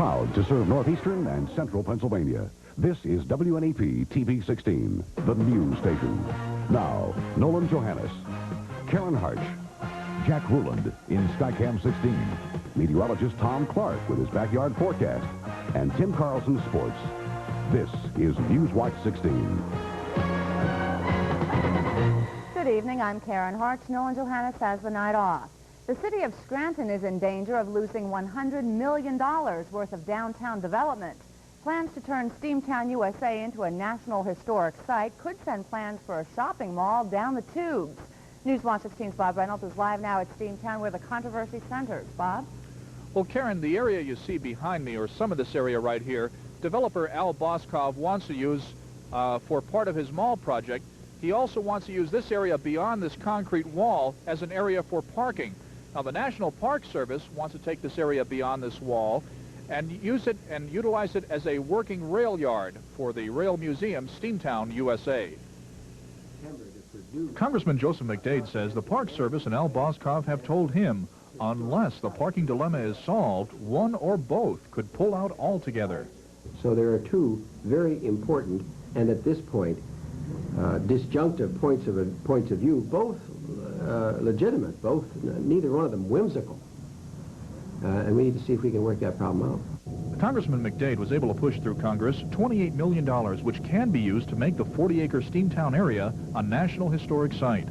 Proud to serve northeastern and central Pennsylvania. This is WNEP TV 16, the news station. Now, Nolan Johannes, Karen Harch, Jack Ruland in Skycam 16, meteorologist Tom Clark with his backyard forecast, and Tim Carlson Sports. This is Newswatch 16. Good evening, I'm Karen Harch. Nolan Johannes has the night off. The city of Scranton is in danger of losing $100 million worth of downtown development. Plans to turn Steamtown, USA into a National Historic Site could send plans for a shopping mall down the tubes. Newswatch 16's Bob Reynolds is live now at Steamtown where the controversy centers. Bob? Well, Karen, the area you see behind me, or some of this area right here, developer Al Boskov wants to use for part of his mall project. He also wants to use this area beyond this concrete wall as an area for parking. Now, the National Park Service wants to take this area beyond this wall and use it and utilize it as a working rail yard for the Rail Museum, Steamtown, USA. Congressman Joseph McDade says the Park Service and Al Boskov have told him unless the parking dilemma is solved, one or both could pull out altogether. So there are two very important and at this point disjunctive points of view, both legitimate, neither one of them whimsical. And we need to see if we can work that problem out. Congressman McDade was able to push through Congress $28 million, which can be used to make the 40-acre Steamtown area a National Historic Site.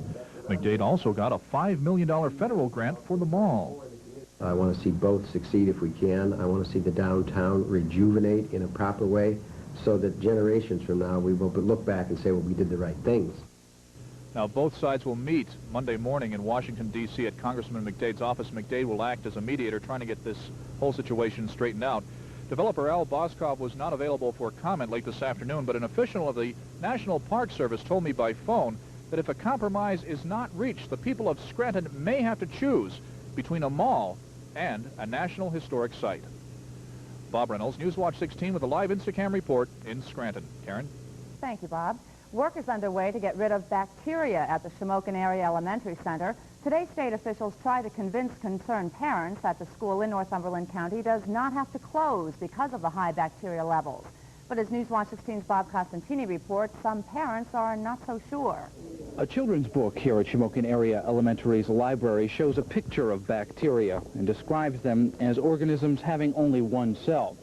McDade also got a $5 million federal grant for the mall. I want to see both succeed if we can. I want to see the downtown rejuvenate in a proper way so that generations from now we will look back and say, well, we did the right things. Now, both sides will meet Monday morning in Washington, D.C. at Congressman McDade's office. McDade will act as a mediator trying to get this whole situation straightened out. Developer Al Boskov was not available for comment late this afternoon, but an official of the National Park Service told me by phone that if a compromise is not reached, the people of Scranton may have to choose between a mall and a National Historic Site. Bob Reynolds, Newswatch 16 with a live Instacam report in Scranton. Karen? Thank you, Bob. Work is underway to get rid of bacteria at the Shamokin Area Elementary Center. Today, state officials try to convince concerned parents that the school in Northumberland County does not have to close because of the high bacteria levels. But as Newswatch 16's Bob Costantini reports, some parents are not so sure. A children's book here at Shamokin Area Elementary's library shows a picture of bacteria and describes them as organisms having only one cell.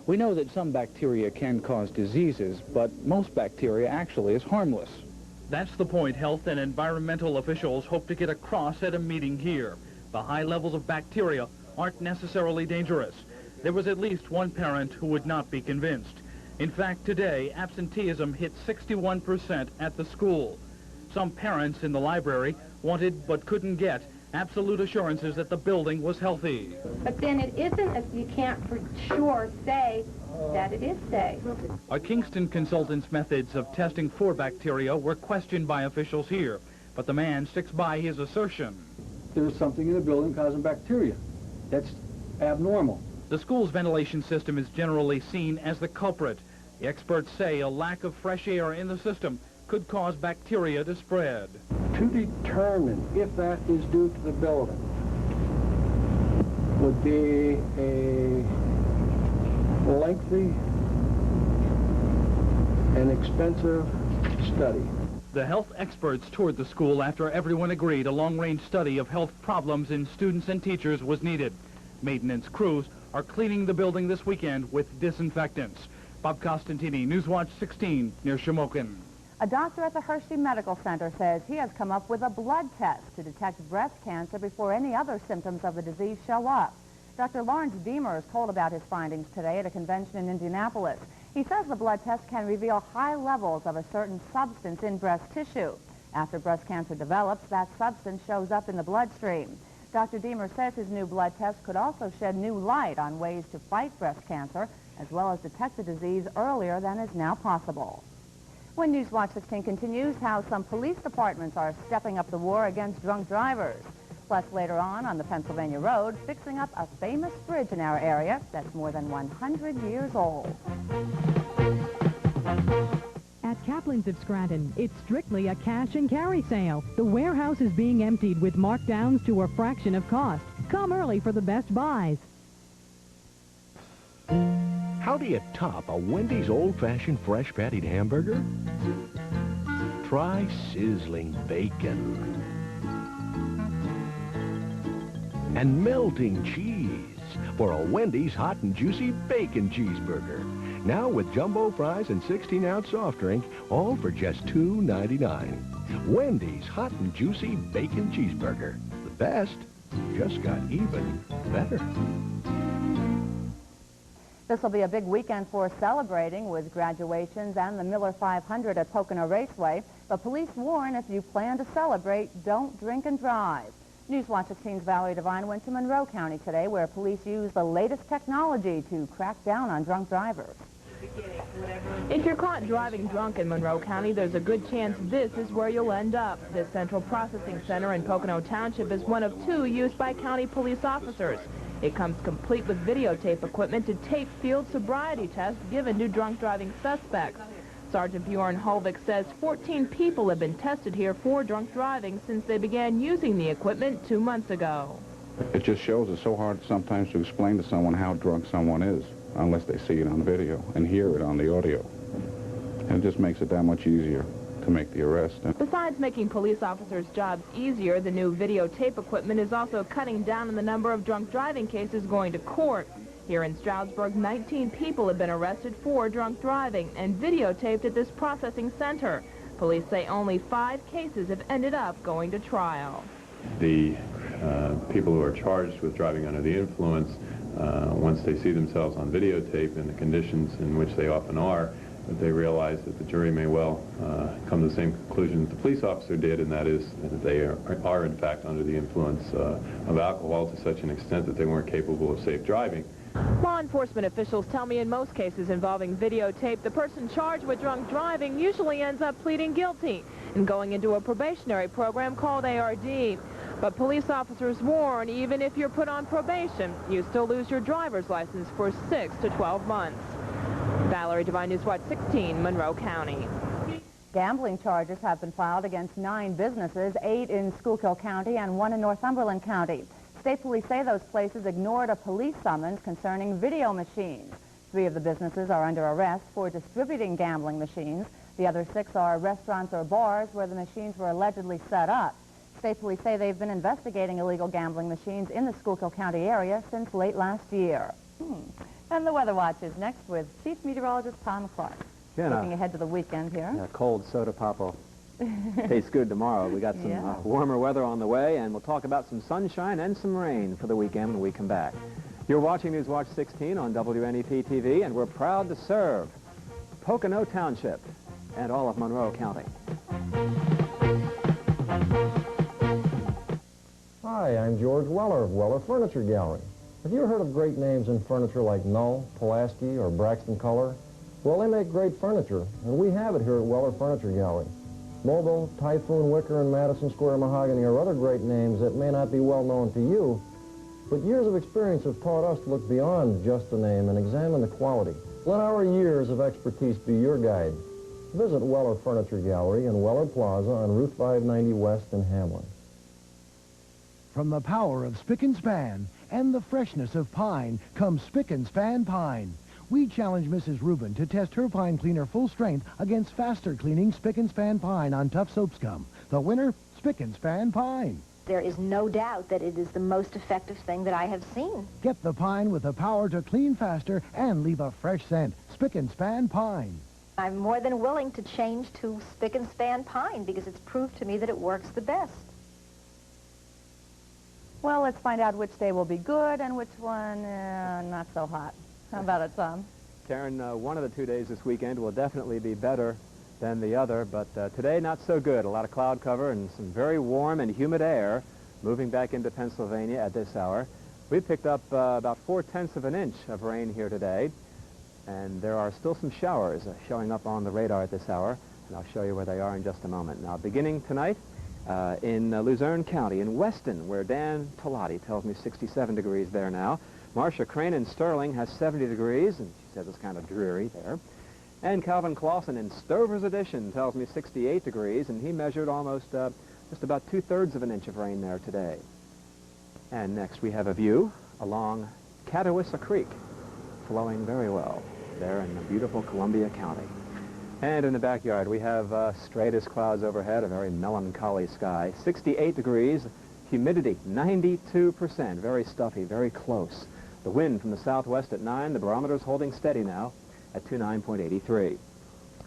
We know that some bacteria can cause diseases, but most bacteria actually is harmless. That's the point health and environmental officials hope to get across at a meeting here. The high levels of bacteria aren't necessarily dangerous. There was at least one parent who would not be convinced. In fact, today, absenteeism hit 61% at the school. Some parents in the library wanted but couldn't get absolute assurances that the building was healthy. But then it isn't, you can't for sure say that it is safe. A Kingston consultant's methods of testing for bacteria were questioned by officials here, but the man sticks by his assertion. There's something in the building causing bacteria. That's abnormal. The school's ventilation system is generally seen as the culprit. The experts say a lack of fresh air in the system could cause bacteria to spread. To determine if that is due to the building would be a lengthy and expensive study. The health experts toured the school after everyone agreed a long-range study of health problems in students and teachers was needed. Maintenance crews are cleaning the building this weekend with disinfectants. Bob Costantini, Newswatch 16, near Shamokin. A doctor at the Hershey Medical Center says he has come up with a blood test to detect breast cancer before any other symptoms of the disease show up. Dr. Lawrence Deemer has told about his findings today at a convention in Indianapolis. He says the blood test can reveal high levels of a certain substance in breast tissue. After breast cancer develops, that substance shows up in the bloodstream. Dr. Deemer says his new blood test could also shed new light on ways to fight breast cancer, as well as detect the disease earlier than is now possible. When Newswatch 16 continues, how some police departments are stepping up the war against drunk drivers. Plus, later on the Pennsylvania Road, fixing up a famous bridge in our area that's more than 100 years old. At Kaplan's of Scranton, it's strictly a cash and carry sale. The warehouse is being emptied with markdowns to a fraction of cost. Come early for the best buys. How do you top a Wendy's old-fashioned fresh-pattied hamburger? Try sizzling bacon and melting cheese for a Wendy's hot and juicy bacon cheeseburger. Now with jumbo fries and 16-ounce soft drink, all for just $2.99. Wendy's hot and juicy bacon cheeseburger. The best just got even better. This will be a big weekend for celebrating with graduations and the Miller 500 at Pocono Raceway. But police warn if you plan to celebrate, don't drink and drive. Newswatch 16's Valerie Devine went to Monroe County today, where police use the latest technology to crack down on drunk drivers. If you're caught driving drunk in Monroe County, there's a good chance this is where you'll end up. This central processing center in Pocono Township is one of 2 used by county police officers. It comes complete with videotape equipment to tape field sobriety tests given to drunk driving suspects. Sergeant Bjorn Holvik says 14 people have been tested here for drunk driving since they began using the equipment 2 months ago. It just shows it's so hard sometimes to explain to someone how drunk someone is unless they see it on video and hear it on the audio. And it just makes it that much easier to make the arrest. Besides making police officers' jobs easier, the new videotape equipment is also cutting down on the number of drunk driving cases going to court. Here in Stroudsburg, 19 people have been arrested for drunk driving and videotaped at this processing center. Police say only 5 cases have ended up going to trial. The people who are charged with driving under the influence, once they see themselves on videotape in the conditions in which they often are, that they realize that the jury may well come to the same conclusion that the police officer did, and that is that they are in fact under the influence of alcohol to such an extent that they weren't capable of safe driving. Law enforcement officials tell me in most cases involving videotape, the person charged with drunk driving usually ends up pleading guilty and going into a probationary program called ARD. But police officers warn even if you're put on probation, you still lose your driver's license for 6 to 12 months. Valerie Devine, Newswatch 16, Monroe County. Gambling charges have been filed against 9 businesses, 8 in Schuylkill County and 1 in Northumberland County. State police say those places ignored a police summons concerning video machines. 3 of the businesses are under arrest for distributing gambling machines. The other 6 are restaurants or bars where the machines were allegedly set up. State police say they've been investigating illegal gambling machines in the Schuylkill County area since late last year. And the Weather Watch is next with Chief Meteorologist Tom Clark. Looking ahead to the weekend here. Yeah, cold soda pop tastes good tomorrow. We got some warmer weather on the way, and we'll talk about some sunshine and some rain for the weekend when we come back. You're watching Newswatch 16 on WNEP TV, and we're proud to serve Pocono Township and all of Monroe County. Hi, I'm George Weller of Weller Furniture Gallery. Have you heard of great names in furniture like Null, Pulaski, or Braxton Color? Well, they make great furniture, and we have it here at Weller Furniture Gallery. Mogul, Typhoon, Wicker, and Madison Square Mahogany are other great names that may not be well known to you, but years of experience have taught us to look beyond just the name and examine the quality. Let our years of expertise be your guide. Visit Weller Furniture Gallery in Weller Plaza on Route 590 West in Hamlin. From the power of Spick and Span and the freshness of pine comes Spick and Span Pine. We challenge Mrs. Rubin to test her pine cleaner full strength against faster cleaning Spick and Span Pine on tough soap scum. The winner, Spick and Span Pine. There is no doubt that it is the most effective thing that I have seen. Get the pine with the power to clean faster and leave a fresh scent. Spick and Span Pine. I'm more than willing to change to Spick and Span Pine because it's proved to me that it works the best. Well, let's find out which day will be good and which one not so hot. How about it, Tom? Karen, one of the 2 days this weekend will definitely be better than the other, but today not so good. A lot of cloud cover and some very warm and humid air moving back into Pennsylvania at this hour. We picked up about 4/10 of an inch of rain here today, and there are still some showers showing up on the radar at this hour, and I'll show you where they are in just a moment. Now, beginning tonight in Luzerne County, in Weston, where Dan Talati tells me 67 degrees there now. Marcia Crane in Sterling has 70 degrees, and she says it's kind of dreary there. And Calvin Clausen in Stover's Addition tells me 68 degrees, and he measured almost just about 2/3 of an inch of rain there today. And next we have a view along Catawissa Creek, flowing very well. there in the beautiful Columbia County. And in the backyard, we have straightest clouds overhead, a very melancholy sky. 68 degrees, humidity 92%, very stuffy, very close. The wind from the southwest at 9, the barometer's holding steady now at 29.83.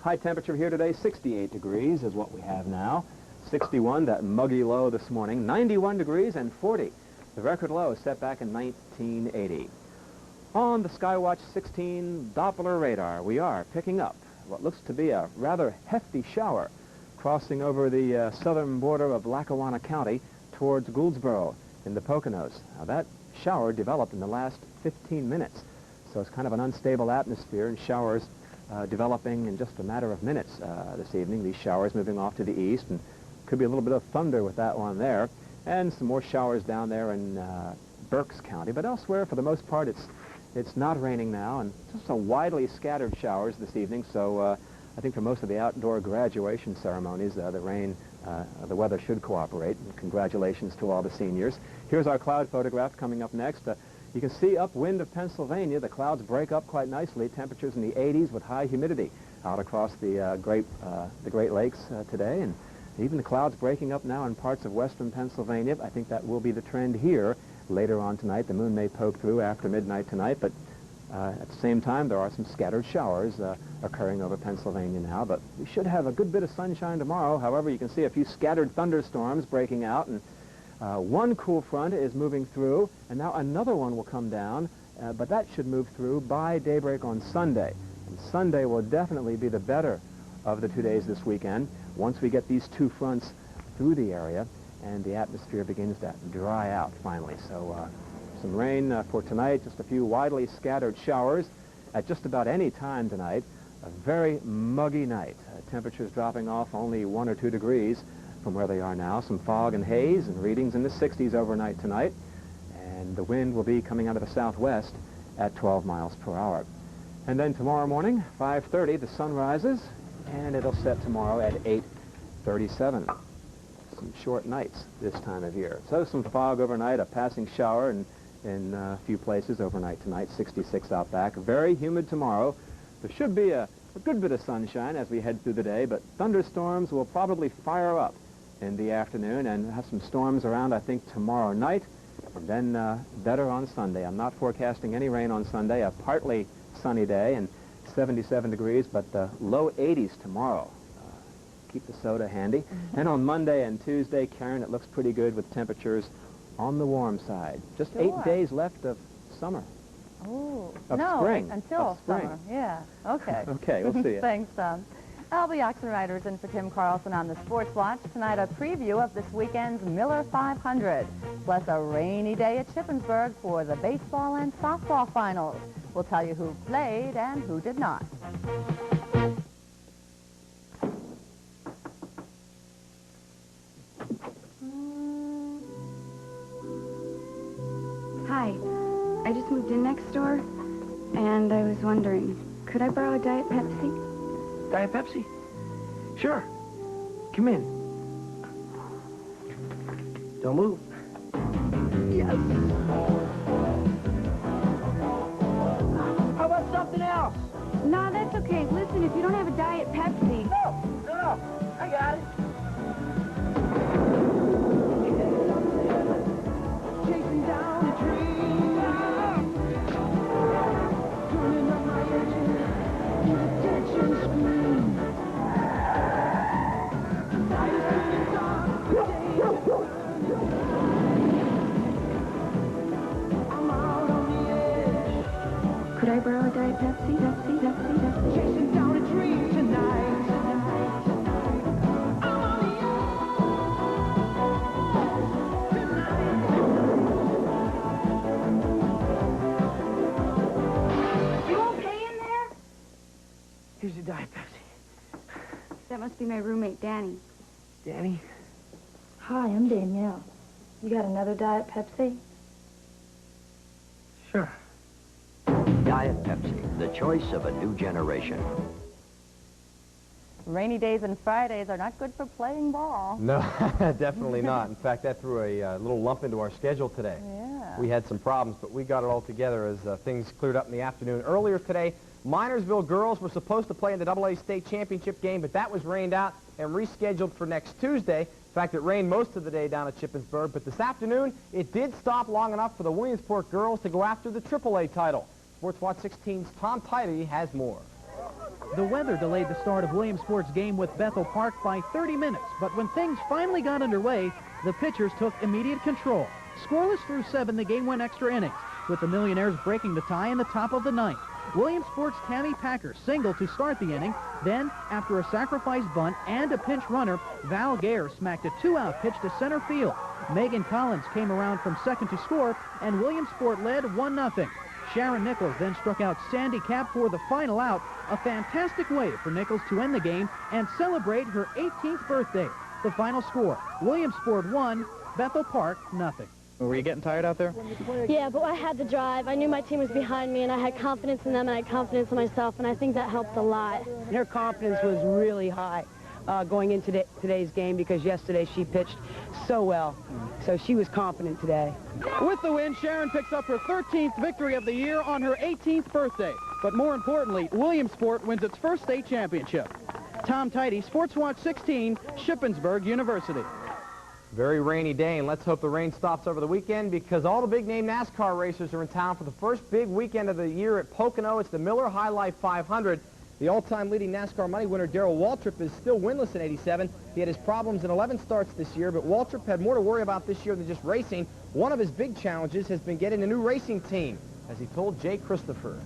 High temperature here today, 68 degrees is what we have now. 61, that muggy low this morning, 91 degrees and 40. The record low set back in 1980. On the Skywatch 16 Doppler radar, we are picking up what looks to be a rather hefty shower crossing over the southern border of Lackawanna County towards Gouldsboro in the Poconos. Now that shower developed in the last 15 minutes, so it's kind of an unstable atmosphere, and showers developing in just a matter of minutes this evening. These showers moving off to the east, and could be a little bit of thunder with that one there, and some more showers down there in Berks County. But elsewhere, for the most part, it's not raining now, and just some widely scattered showers this evening. So I think for most of the outdoor graduation ceremonies, the weather should cooperate. And congratulations to all the seniors. Here's our cloud photograph coming up next. You can see upwind of Pennsylvania, the clouds break up quite nicely. Temperatures in the 80s with high humidity out across the Great Lakes today, and even the clouds breaking up now in parts of western Pennsylvania. I think that will be the trend here later on tonight. The moon may poke through after midnight tonight, but at the same time, there are some scattered showers occurring over Pennsylvania now, but we should have a good bit of sunshine tomorrow. However, you can see a few scattered thunderstorms breaking out, and one cool front is moving through, and now another one will come down, but that should move through by daybreak on Sunday. And Sunday will definitely be the better of the 2 days this weekend once we get these two fronts through the area and the atmosphere begins to dry out finally. So some rain for tonight, just a few widely scattered showers at just about any time tonight. A very muggy night. Temperatures dropping off only 1 or 2 degrees from where they are now. Some fog and haze and readings in the 60s overnight tonight. And the wind will be coming out of the southwest at 12 miles per hour. And then tomorrow morning, 5:30, the sun rises, and it'll set tomorrow at 8:37. Some short nights this time of year. So some fog overnight, a passing shower in a few places overnight tonight, 66 out back. Very humid tomorrow. There should be a good bit of sunshine as we head through the day, but thunderstorms will probably fire up in the afternoon and have some storms around, I think, tomorrow night, and then better on Sunday. I'm not forecasting any rain on Sunday, a partly sunny day and 77 degrees, but low 80s tomorrow. Keep the soda handy. And on Monday and Tuesday, Karen, it looks pretty good with temperatures on the warm side. Just 8 days left of summer. Oh, spring. Of Until spring. summer. Yeah. Okay. Okay, we'll see you. Thanks, Tom. I'll be Oxenriders in for Tim Carlson on the Sports Watch. Tonight, a preview of this weekend's Miller 500, plus a rainy day at Shippensburg for the baseball and softball finals. We'll tell you who played and who did not. Hi, I just moved in next door, and I was wondering, could I borrow a Diet Pepsi? Diet Pepsi? Sure. Come in. Don't move. Yes. How about something else? No, that's okay. Listen, if you don't have a Diet Pepsi... No, I got it. Chasing down a dream. Turning up my engine. Attention screen. I'm out on the edge. Could I borrow a Diet Pepsi? Pepsi? Chasing down a dream tonight. You okay in there? Here's your Diet Pepsi. That must be my roommate, Danny. Danny? Hi, I'm Danielle. You got another Diet Pepsi? Sure. Diet Pepsi, the choice of a new generation. Rainy days and Fridays are not good for playing ball. No, definitely not. In fact, that threw a little lump into our schedule today. Yeah. we had some problems, but we got it all together as things cleared up in the afternoon. Earlier today, Minersville girls were supposed to play in the AA state championship game, but that was rained out and rescheduled for next Tuesday. In fact, it rained most of the day down at Shippensburg, but this afternoon, it did stop long enough for the Williamsport girls to go after the AAA title. Sports Watch 16's Tom Tidy has more. The weather delayed the start of Williamsport's game with Bethel Park by 30 minutes, but when things finally got underway, the pitchers took immediate control. Scoreless through 7, the game went extra innings, with the Millionaires breaking the tie in the top of the 9th. Williamsport's Tammy Packer singled to start the inning. Then, after a sacrifice bunt and a pinch runner, Val Gare smacked a 2-out pitch to center field. Megan Collins came around from second to score, and Williamsport led 1-0. Sharon Nichols then struck out Sandy Cap for the final out, a fantastic way for Nichols to end the game and celebrate her 18th birthday. The final score, Williamsport 1, Bethel Park 0. Were you getting tired out there? Yeah, but I had the drive. I knew my team was behind me, and I had confidence in them, and I had confidence in myself, and I think that helped a lot. Her confidence was really high going into today's game because yesterday she pitched so well. So she was confident today. With the win, Sharon picks up her 13th victory of the year on her 18th birthday. But more importantly, Williamsport wins its first state championship. Tom Tidy, Sports Watch 16, Shippensburg University. Very rainy day, and let's hope the rain stops over the weekend because all the big-name NASCAR racers are in town for the first big weekend of the year at Pocono. It's the Miller High Life 500. The all-time leading NASCAR money winner, Darrell Waltrip, is still winless in '87. He had his problems in 11 starts this year, but Waltrip had more to worry about this year than just racing. One of his big challenges has been getting a new racing team, as he told Jay Christopher.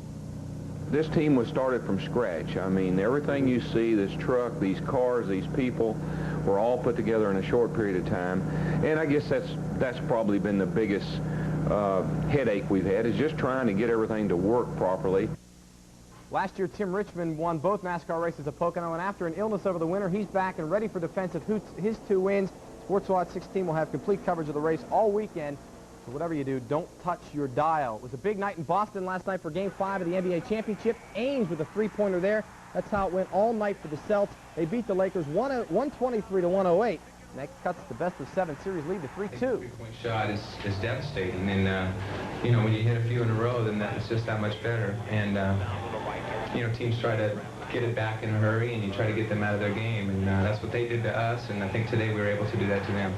This team was started from scratch. I mean, everything you see, this truck, these cars, these people, were all put together in a short period of time. And I guess that's probably been the biggest headache we've had, is just trying to get everything to work properly. Last year, Tim Richmond won both NASCAR races at Pocono, and after an illness over the winter, he's back and ready for defense of his 2 wins. Sports Watch 16 will have complete coverage of the race all weekend. So whatever you do, don't touch your dial. It was a big night in Boston last night for Game 5 of the NBA Championship. Ames with a 3-pointer there. That's how it went all night for the Celts. They beat the Lakers 123 to 108. And that cuts the best-of-7 series lead to 3-2. The three-point shot is devastating. And, you know, when you hit a few in a row, then it's just that much better. And, you know, teams try to get it back in a hurry, and you try to get them out of their game. And that's what they did to us, and I think today we were able to do that to them.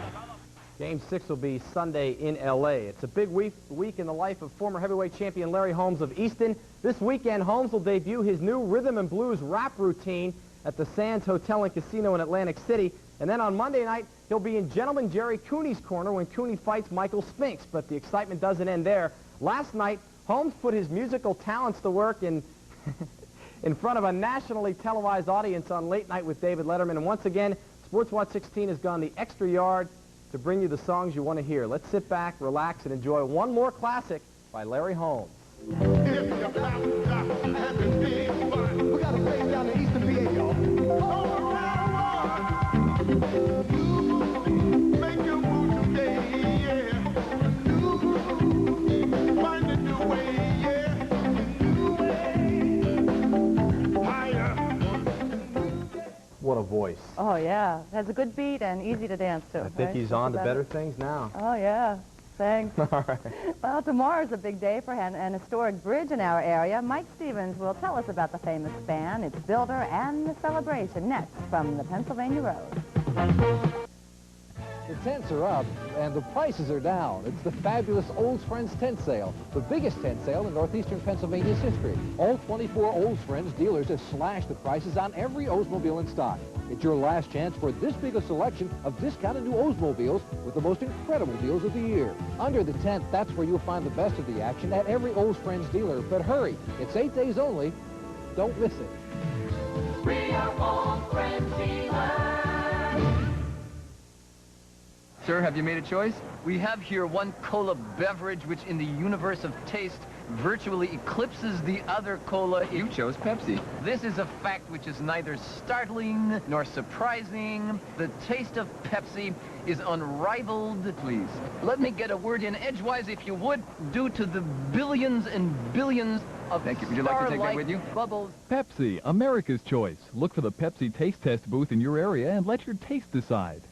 Game 6 will be Sunday in L.A. It's a big week in the life of former heavyweight champion Larry Holmes of Easton. This weekend, Holmes will debut his new rhythm and blues rap routine at the Sands Hotel and Casino in Atlantic City. And then on Monday night, he'll be in Gentleman Jerry Cooney's corner when Cooney fights Michael Spinks. But the excitement doesn't end there. Last night, Holmes put his musical talents to work in front of a nationally televised audience on Late Night with David Letterman. And once again, Sports Watch 16 has gone the extra yard to bring you the songs you want to hear. Let's sit back, relax, and enjoy one more classic by Larry Holmes. We got a place down in Eastern PA, y'all. Make your move today, yeah. Find a new way, yeah. New way. Higher. What a voice. Oh, yeah. Has a good beat and easy to dance to. I think he's on to better things now. Oh, yeah. Thanks. All right. Well, tomorrow's a big day for an historic bridge in our area. Mike Stevens will tell us about the famous span, its builder, and the celebration next from the Pennsylvania Road. The tents are up and the prices are down. It's the fabulous Olds Friends tent sale, the biggest tent sale in northeastern Pennsylvania's history. All 24 Olds Friends dealers have slashed the prices on every Oldsmobile in stock. It's your last chance for this big a selection of discounted new Oldsmobiles with the most incredible deals of the year. Under the tent, that's where you'll find the best of the action at every Olds Friends dealer. But hurry, it's 8 days only. Don't miss it. We are Olds Friends dealers. Sir, have you made a choice? We have here one cola beverage which in the universe of taste virtually eclipses the other cola. You chose Pepsi. This is a fact which is neither startling nor surprising. The taste of Pepsi is unrivaled. Please, let me get a word in edgewise, if you would, due to the billions and billions of Thank you. Would you like to take that with you? Bubbles. Pepsi, America's choice. Look for the Pepsi Taste Test booth in your area and let your taste decide.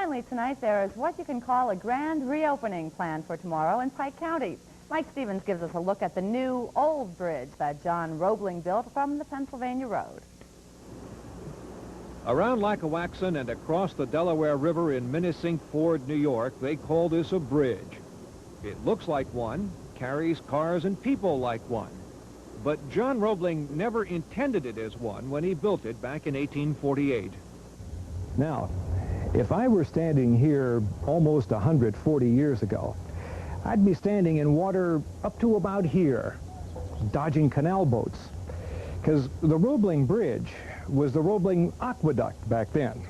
finally, tonight there is what you can call a grand reopening plan for tomorrow in Pike County. Mike Stevens gives us a look at the new old bridge that John Roebling built from the Pennsylvania Road. Around Lackawaxen and across the Delaware River in Minisink Ford, New York, they call this a bridge. It looks like one, carries cars and people like one. But John Roebling never intended it as one when he built it back in 1848. Now, if I were standing here almost 140 years ago, I'd be standing in water up to about here, dodging canal boats, because the Roebling Bridge was the Roebling Aqueduct back then.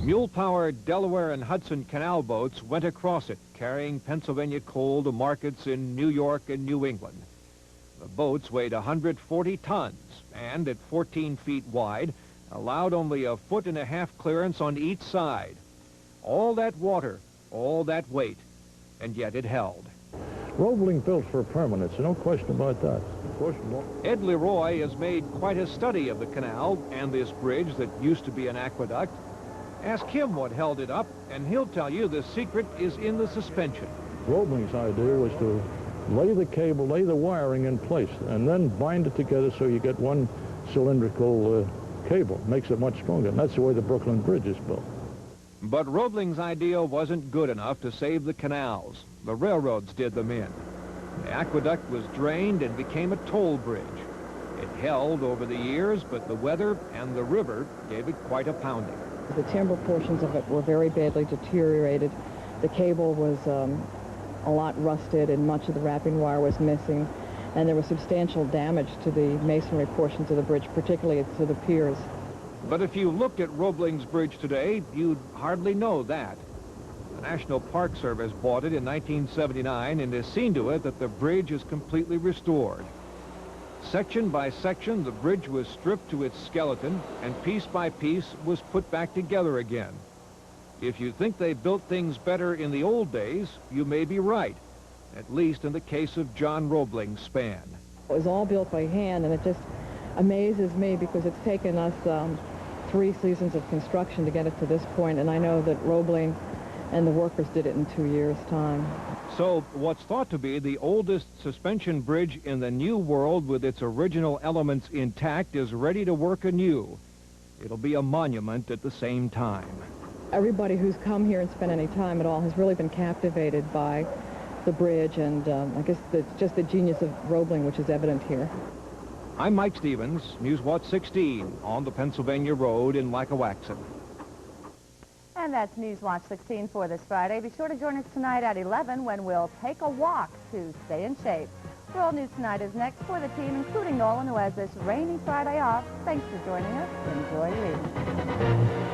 Mule-powered Delaware and Hudson canal boats went across it, carrying Pennsylvania coal to markets in New York and New England. The boats weighed 140 tons and, at 14 feet wide, allowed only 1.5 foot clearance on each side. All that water, all that weight, and yet it held. Roebling built for permanence, no question about that. Ed Leroy has made quite a study of the canal and this bridge that used to be an aqueduct. Ask him what held it up, and he'll tell you the secret is in the suspension. Roebling's idea was to lay the cable, lay the wiring in place, and then bind it together so you get one cylindrical cable. Makes it much stronger, and that's the way the Brooklyn Bridge is built. But Roebling's idea wasn't good enough to save the canals. The railroads did them in. The aqueduct was drained and became a toll bridge. It held over the years, but the weather and the river gave it quite a pounding. The timber portions of it were very badly deteriorated. The cable was a lot rusted, and much of the wrapping wire was missing. And there was substantial damage to the masonry portions of the bridge, particularly to the piers. But if you looked at Roebling's Bridge today, you'd hardly know that. The National Park Service bought it in 1979 and has seen to it that the bridge is completely restored. Section by section, the bridge was stripped to its skeleton, and piece by piece was put back together again. If you think they built things better in the old days, you may be right, at least in the case of John Roebling's span. It was all built by hand, and it just amazes me because it's taken us 3 seasons of construction to get it to this point, and I know that Roebling and the workers did it in 2 years' time. So what's thought to be the oldest suspension bridge in the New World with its original elements intact is ready to work anew. It'll be a monument at the same time. Everybody who's come here and spent any time at all has really been captivated by the bridge, and I guess just the genius of Roebling, which is evident here. I'm Mike Stevens, Newswatch 16 on the Pennsylvania Road in Lackawaxen. And that's Newswatch 16 for this Friday. Be sure to join us tonight at 11 when we'll take a walk to stay in shape. World News Tonight is next for the team, including Nolan, who has this rainy Friday off. Thanks for joining us. Enjoy your evening.